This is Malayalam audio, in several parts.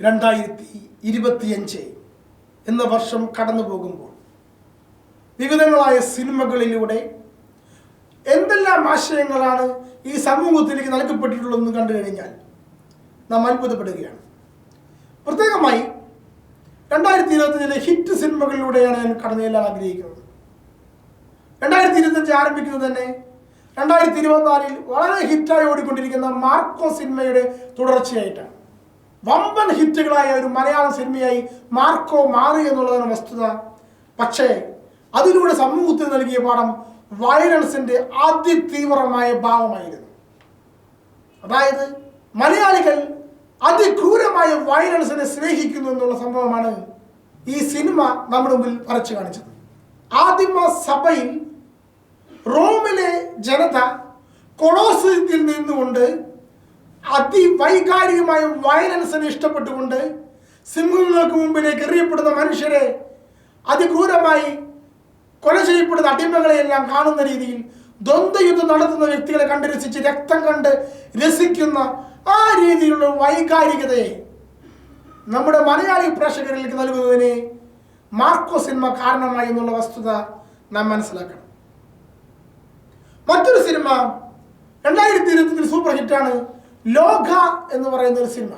2025 എന്ന വർഷം കടന്നു പോകുമ്പോൾ വിവിധങ്ങളായ സിനിമകളിലൂടെ എന്തെല്ലാം ആശയങ്ങളാണ് ഈ സമൂഹത്തിലേക്ക് നൽകപ്പെട്ടിട്ടുള്ളതെന്ന് കണ്ടു കഴിഞ്ഞാൽ നാം അത്ഭുതപ്പെടുകയാണ്. പ്രത്യേകമായി 2025 ഹിറ്റ് സിനിമകളിലൂടെയാണ് ഞാൻ കടന്നു ചെല്ലാൻ ആഗ്രഹിക്കുന്നത്. 2025 ആരംഭിക്കുന്നത് തന്നെ 2024 വളരെ ഹിറ്റായി ഓടിക്കൊണ്ടിരിക്കുന്ന മാർക്കോ സിനിമയുടെ തുടർച്ചയായിട്ടാണ്. വമ്പൻ ഹിറ്റുകളായ ഒരു മലയാളം സിനിമയായി മാർക്കോ മാറി എന്നുള്ളതാണ് വസ്തുത. പക്ഷേ അതിലൂടെ സമൂഹത്തിന് നൽകിയ പാഠം വയലൻസിന്റെ അതിതീവ്രമായ ഭാവമായിരുന്നു. അതായത് മലയാളികൾ അതിക്രൂരമായ വയലൻസിനെ സ്നേഹിക്കുന്നു എന്നുള്ള സംഭവമാണ് ഈ സിനിമ നമ്മുടെ മുമ്പിൽ വരച്ചു കാണിച്ചത്. ആദിമ സഭയിൽ റോമിലെ ജനത കൊളോസിയത്തിൽ നിന്നുകൊണ്ട് അതിവൈകാരികമായ വയലൻസിനെ ഇഷ്ടപ്പെട്ടുകൊണ്ട് സിംഹങ്ങൾക്ക് മുമ്പിലേക്ക് എറിയപ്പെടുന്ന മനുഷ്യരെ, അതിക്രൂരമായി കൊല ചെയ്യപ്പെടുന്ന അടിമകളെയെല്ലാം കാണുന്ന രീതിയിൽ ദ്വന്ദ്വയുദ്ധം നടത്തുന്ന വ്യക്തികളെ കണ്ട് രസിച്ച് രക്തം കണ്ട് രസിക്കുന്ന ആ രീതിയിലുള്ള വൈകാരികതയെ നമ്മുടെ മലയാളി പ്രേക്ഷകരിലേക്ക് നൽകുന്നതിന് മാർക്കോ സിനിമ കാരണമായി എന്നുള്ള വസ്തുത നാം മനസ്സിലാക്കണം. മറ്റൊരു സിനിമ 2025 സൂപ്പർ ഹിറ്റാണ് ലോക എന്ന് പറയുന്ന ഒരു സിനിമ.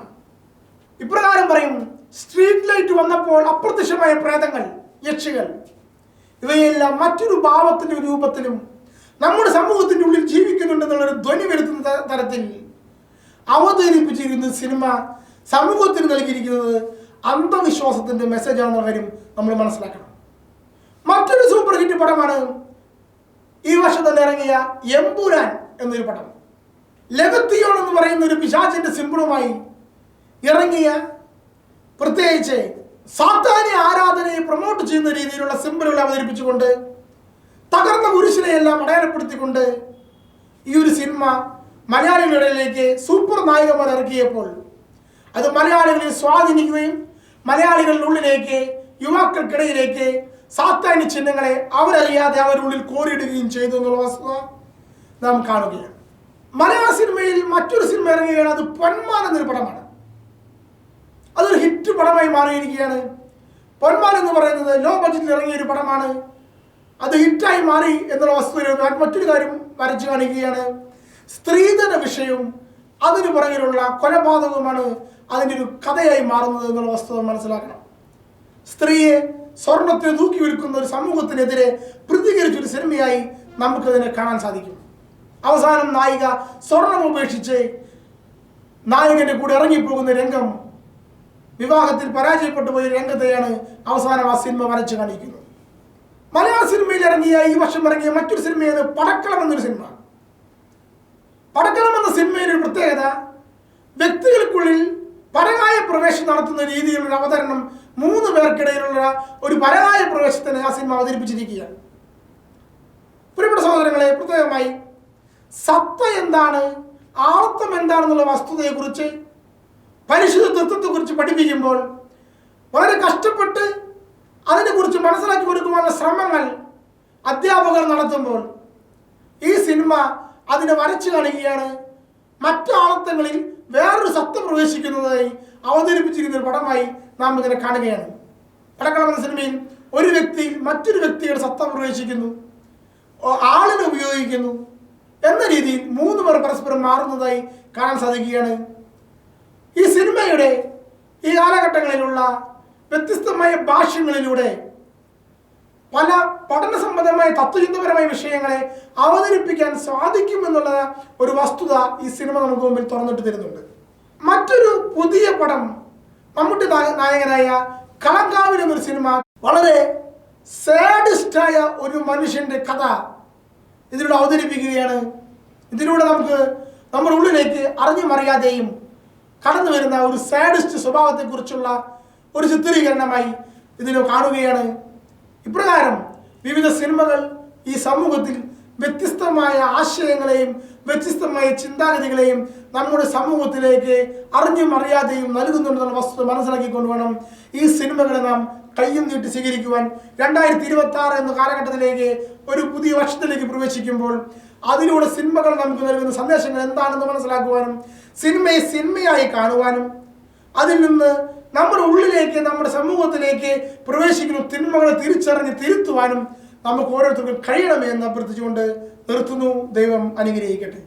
ഇപ്രകാരം പറയും: സ്ട്രീറ്റ് ലൈറ്റ് വന്നപ്പോൾ അപ്രത്യക്ഷമായ പ്രേതങ്ങൾ, യക്ഷികൾ ഇവയെല്ലാം മറ്റൊരു ഭാവത്തിലും രൂപത്തിലും നമ്മുടെ സമൂഹത്തിൻ്റെ ഉള്ളിൽ ജീവിക്കുന്നുണ്ടെന്നുള്ളൊരു ധ്വനി വരുത്തുന്ന തരത്തിൽ അവതരിപ്പിച്ചിരിക്കുന്ന സിനിമ സമൂഹത്തിന് നൽകിയിരിക്കുന്നത് അന്ധവിശ്വാസത്തിന്റെ മെസ്സേജ് ആണെന്ന കാര്യം നമ്മൾ മനസ്സിലാക്കണം. മറ്റൊരു സൂപ്പർ ഹിറ്റ് പടമാണ് ഈ വർഷം തന്നെ ഇറങ്ങിയ എമ്പുരാൻ എന്നൊരു പടം. ലെവത്തിയോൺ എന്ന് പറയുന്ന ഒരു പിശാചിന്റെ സിംബിളുമായി ഇറങ്ങിയ, പ്രത്യേകിച്ച് സാത്താന്യ ആരാധനയെ പ്രൊമോട്ട് ചെയ്യുന്ന രീതിയിലുള്ള സിംബലുകൾ അവതരിപ്പിച്ചുകൊണ്ട് തകർന്ന കുരിശിനെയെല്ലാം അടയാളപ്പെടുത്തിക്കൊണ്ട് ഈ ഒരു സിനിമ മലയാളികളുടെ ഇടയിലേക്ക് സൂപ്പർ നായികമാർ ഇറക്കിയപ്പോൾ അത് മലയാളികളെ സ്വാധീനിക്കുകയും മലയാളികളുടെ ഉള്ളിലേക്ക്, യുവാക്കൾക്കിടയിലേക്ക് സാത്താന്യ ചിഹ്നങ്ങളെ അവരറിയാതെ അവരുള്ളിൽ കോറിയിടുകയും ചെയ്തു എന്നുള്ള വസ്തുത നാം കാണുകയാണ്. മലയാള സിനിമയിൽ മറ്റൊരു സിനിമ ഇറങ്ങുകയാണ്. അത് പൊന്മാൻ എന്നൊരു പടമാണ്. അതൊരു ഹിറ്റ് പടമായി മാറിയിരിക്കുകയാണ്. പൊന്മാൻ എന്ന് പറയുന്നത് ലോ ബഡ്ജറ്റിൽ ഇറങ്ങിയ ഒരു പടമാണ്. അത് ഹിറ്റായി മാറി എന്നുള്ള വസ്തുത മറ്റൊരു കാര്യം വരച്ചു കാണിക്കുകയാണ്. സ്ത്രീധന വിഷയവും അതിന് പുറകിലുള്ള കൊലപാതകവുമാണ് അതിൻ്റെ ഒരു കഥയായി മാറുന്നത് എന്നുള്ള വസ്തുത മനസ്സിലാക്കണം. സ്ത്രീയെ സ്വർണത്തിന് തൂക്കി വിൽക്കുന്ന ഒരു സമൂഹത്തിനെതിരെ പ്രതികരിച്ചൊരു സിനിമയായി നമുക്കതിനെ കാണാൻ സാധിക്കും. അവസാനം നായിക സ്വർണം ഉപേക്ഷിച്ച് നായകന്റെ കൂടെ ഇറങ്ങിപ്പോകുന്ന രംഗം, വിവാഹത്തിൽ പരാജയപ്പെട്ടു പോയ രംഗത്തെയാണ് അവസാനം ആ സിനിമ വരച്ചു കാണിക്കുന്നത്. മലയാള സിനിമയിൽ ഇറങ്ങിയ ഈ വർഷം ഇറങ്ങിയ മറ്റൊരു സിനിമയാണ് പടക്കളം എന്നൊരു സിനിമ. പടക്കളം എന്ന സിനിമയുടെ ഒരു പ്രത്യേകത, വ്യക്തികൾക്കുള്ളിൽ പരകായ പ്രവേശം നടത്തുന്ന രീതിയിലുള്ള അവതരണം, 3 പേർക്കിടയിലുള്ള ഒരു പരകായ പ്രവേശത്തിന് ആ സിനിമ അവതരിപ്പിച്ചിരിക്കുകയാണ്. പ്രിയപ്പെട്ട സഹോദരങ്ങളെ, പ്രത്യേകമായി സത്ത എന്താണ്, ആളത്വം എന്താണെന്നുള്ള വസ്തുതയെക്കുറിച്ച്, പരിശുദ്ധ തത്വത്തെക്കുറിച്ച് പഠിപ്പിക്കുമ്പോൾ വളരെ കഷ്ടപ്പെട്ട് അതിനെക്കുറിച്ച് മനസ്സിലാക്കി കൊടുക്കുവാനുള്ള ശ്രമങ്ങൾ അധ്യാപകർ നടത്തുമ്പോൾ ഈ സിനിമ അതിനെ വരച്ചു കാണിക്കുകയാണ്. മറ്റു ആളത്വങ്ങളിൽ വേറൊരു സത്ത പ്രവേശിക്കുന്നതായി അവതരിപ്പിച്ചിരിക്കുന്ന ഒരു പടമായി നാം ഇതിനെ കാണുകയാണ്. പടക്കളം എന്ന സിനിമയിൽ ഒരു വ്യക്തി മറ്റൊരു വ്യക്തിയുടെ സത്ത പ്രവേശിക്കുന്നു, ആളിനെ ഉപയോഗിക്കുന്നു എന്ന രീതിയിൽ 3 പേർ പരസ്പരം മാറുന്നതായി കാണാൻ സാധിക്കുകയാണ്. ഈ സിനിമയുടെ ഈ കാലഘട്ടങ്ങളിലുള്ള വ്യത്യസ്തമായ ഭാഷ്യങ്ങളിലൂടെ പല പഠന സംബന്ധമായ തത്വചിന്തപരമായ വിഷയങ്ങളെ അവതരിപ്പിക്കാൻ സാധിക്കുമെന്നുള്ള ഒരു വസ്തുത ഈ സിനിമ നമുക്ക് മുമ്പിൽ തുറന്നിട്ട് തരുന്നുണ്ട്. മറ്റൊരു പുതിയ പടം, മമ്മൂട്ടി നായകനായ കളങ്കാവിൽ എന്നൊരു സിനിമ, വളരെ സാഡിസ്റ്റായ ഒരു മനുഷ്യന്റെ കഥ ഇതിലൂടെ അവതരിപ്പിക്കുകയാണ്. ഇതിലൂടെ നമുക്ക് നമ്മുടെ ഉള്ളിലേക്ക് അറിഞ്ഞും അറിയാതെയും കടന്നു വരുന്ന ഒരു സാഡിസ്റ്റ് സ്വഭാവത്തെക്കുറിച്ചുള്ള ഒരു ചിത്രീകരണമായി ഇതിനെ കാണുകയാണ്. ഇപ്രകാരം വിവിധ സിനിമകൾ ഈ സമൂഹത്തിൽ വ്യത്യസ്തമായ ആശയങ്ങളെയും വ്യത്യസ്തമായ ചിന്താഗതികളെയും നമ്മുടെ സമൂഹത്തിലേക്ക് അറിഞ്ഞും അറിയാതെയും നൽകുന്നുണ്ടെന്നുള്ള വസ്തുത മനസ്സിലാക്കിക്കൊണ്ട് വേണം ഈ സിനിമകളെ നാം കയ്യും നീട്ടി സ്വീകരിക്കുവാൻ. 2026 എന്ന കാലഘട്ടത്തിലേക്ക്, ഒരു പുതിയ വർഷത്തിലേക്ക് പ്രവേശിക്കുമ്പോൾ അതിലൂടെ സിനിമകൾ നമുക്ക് നൽകുന്ന സന്ദേശങ്ങൾ എന്താണെന്ന് മനസ്സിലാക്കുവാനും സിനിമയെ സിനിമയായി കാണുവാനും അതിൽ നിന്ന് നമ്മുടെ ഉള്ളിലേക്ക്, നമ്മുടെ സമൂഹത്തിലേക്ക് പ്രവേശിക്കുന്ന തിന്മകളെ തിരിച്ചറിഞ്ഞ് തിരുത്തുവാനും നമുക്ക് ഓരോരുത്തർക്കും കഴിയണമേ എന്ന് അഭ്യർത്ഥിച്ചുകൊണ്ട് നിർത്തുന്നു. ദൈവം അനുഗ്രഹിക്കട്ടെ.